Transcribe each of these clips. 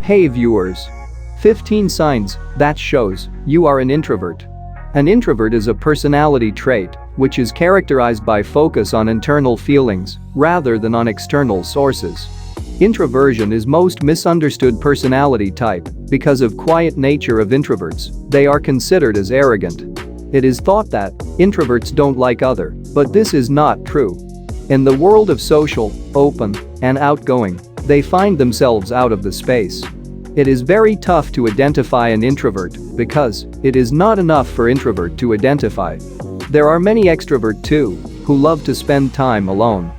Hey viewers! 15 signs that shows you are an introvert. An introvert is a personality trait which is characterized by focus on internal feelings rather than on external sources. Introversion is most misunderstood personality type because of quiet nature of introverts. They are considered as arrogant. It is thought that introverts don't like other, but this is not true. In the world of social, open, and outgoing, they find themselves out of the space. It is very tough to identify an introvert because it is not enough for introvert to identify. There are many extrovert too who love to spend time alone.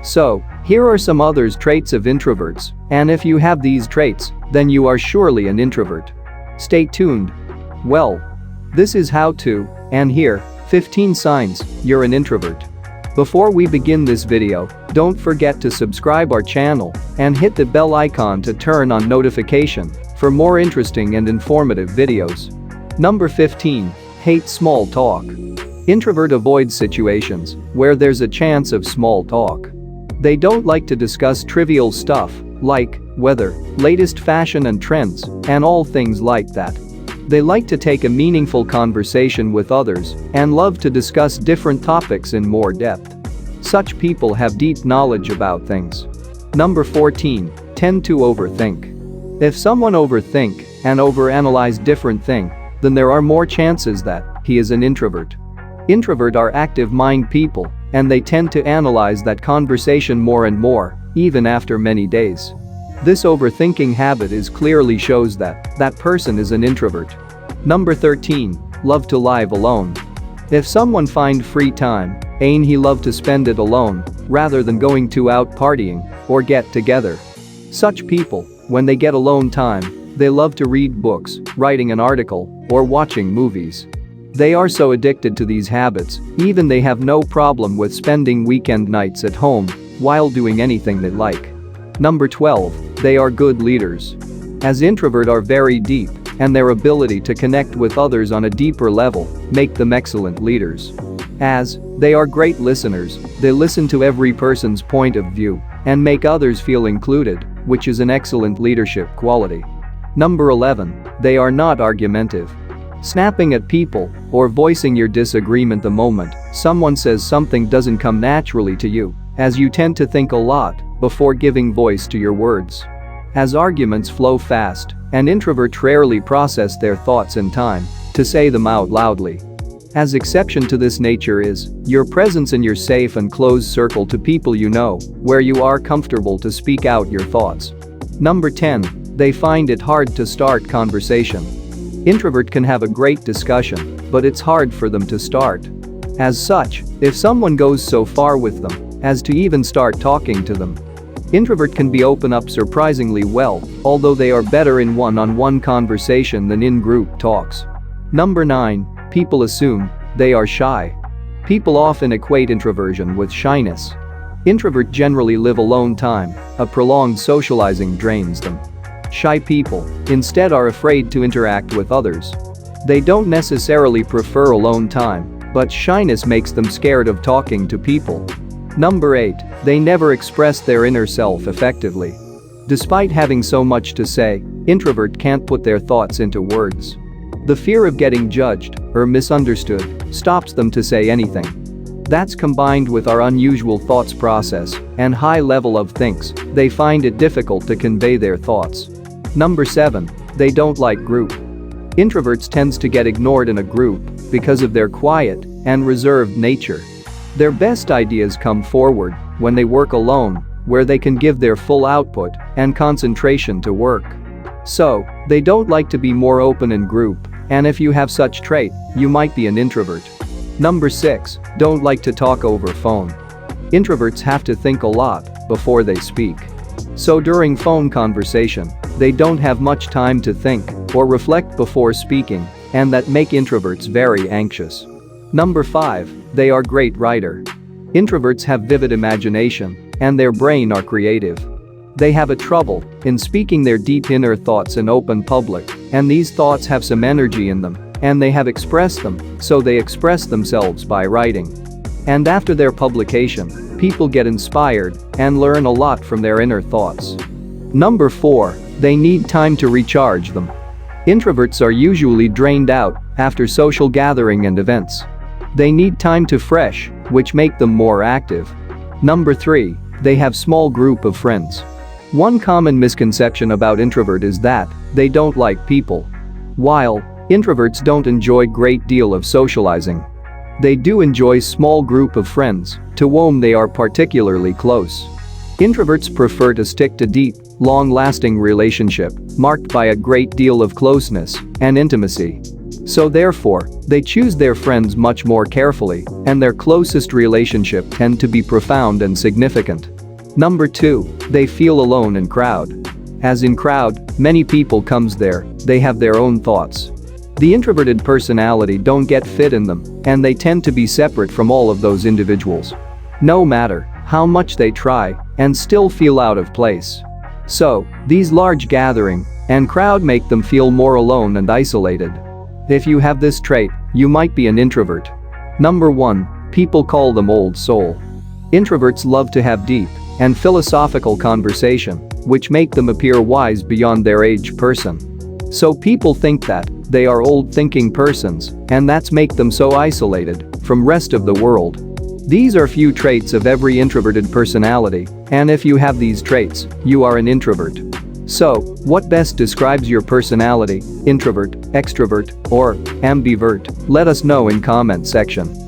So, here are some other traits of introverts, and if you have these traits, then you are surely an introvert. Stay tuned. Well, this is how to, and here, 15 signs you're an introvert. Before we begin this video, don't forget to subscribe our channel and hit the bell icon to turn on notification for more interesting and informative videos. Number 15. Hate small talk. Introvert avoids situations where there's a chance of small talk. They don't like to discuss trivial stuff like weather, latest fashion and trends, and all things like that. They like to take a meaningful conversation with others and love to discuss different topics in more depth. Such people have deep knowledge about things. Number 14. Tend to overthink. If someone overthink and overanalyze different thing, then there are more chances that he is an introvert. Introvert are active mind people, and they tend to analyze that conversation more and more, even after many days. This overthinking habit is clearly shows that that person is an introvert. Number 13. Love to live alone. If someone find free time, he love to spend it alone rather than going to out partying or get together. Such people, when they get alone time, they love to read books, writing an article, or watching movies. They are so addicted to these habits, even they have no problem with spending weekend nights at home while doing anything they like. Number 12. They are good leaders. As introvert are very deep, and their ability to connect with others on a deeper level make them excellent leaders. As they are great listeners, they listen to every person's point of view and make others feel included, which is an excellent leadership quality. Number 11. They are not argumentative. Snapping at people or voicing your disagreement the moment someone says something doesn't come naturally to you, as you tend to think a lot before giving voice to your words. As arguments flow fast, an introvert rarely process their thoughts in time to say them out loudly. As exception to this nature is your presence in your safe and closed circle to people you know, where you are comfortable to speak out your thoughts. Number 10. They find it hard to start conversation. Introvert can have a great discussion, but it's hard for them to start. As such, if someone goes so far with them as to even start talking to them, introvert can be open up surprisingly well, although they are better in one-on-one conversation than in group talks. Number 9. People assume they are shy. People often equate introversion with shyness. Introvert generally live alone time, a prolonged socializing drains them. Shy people, instead, are afraid to interact with others. They don't necessarily prefer alone time, but shyness makes them scared of talking to people. Number 8. They never express their inner self effectively. Despite having so much to say, introvert can't put their thoughts into words. The fear of getting judged or misunderstood stops them to say anything. That's combined with our unusual thoughts process and high level of thinks, they find it difficult to convey their thoughts. Number 7. They don't like group. Introverts tends to get ignored in a group because of their quiet and reserved nature. Their best ideas come forward when they work alone, where they can give their full output and concentration to work. So, they don't like to be more open in group, and if you have such trait, you might be an introvert. Number 6. Don't like to talk over phone. Introverts have to think a lot before they speak. So during phone conversation, they don't have much time to think or reflect before speaking, and that make introverts very anxious. Number 5. They are great writer. Introverts have vivid imagination, and their brain are creative. They have a trouble in speaking their deep inner thoughts in open public, and these thoughts have some energy in them, and they have expressed them, so they express themselves by writing. And after their publication, people get inspired and learn a lot from their inner thoughts. Number 4. They need time to recharge them. Introverts are usually drained out after social gathering and events. They need time to fresh, which make them more active. Number 3. They have small group of friends. One common misconception about introvert is that they don't like people. While introverts don't enjoy great deal of socializing, they do enjoy small group of friends to whom they are particularly close. Introverts prefer to stick to deep, long-lasting relationship marked by a great deal of closeness and intimacy. So therefore, they choose their friends much more carefully, and their closest relationship tend to be profound and significant. Number 2. They feel alone in crowd. As in crowd, many people comes there, they have their own thoughts. The introverted personality don't get fit in them, and they tend to be separate from all of those individuals. No matter how much they try and still feel out of place. So, these large gathering and crowd make them feel more alone and isolated. If you have this trait, you might be an introvert. Number 1. People call them old soul. Introverts love to have deep and philosophical conversation, which make them appear wise beyond their age person. So people think that they are old thinking persons, and that's make them so isolated from rest of the world. These are few traits of every introverted personality, and if you have these traits, you are an introvert. So, what best describes your personality, introvert, extrovert, or ambivert? Let us know in comment section.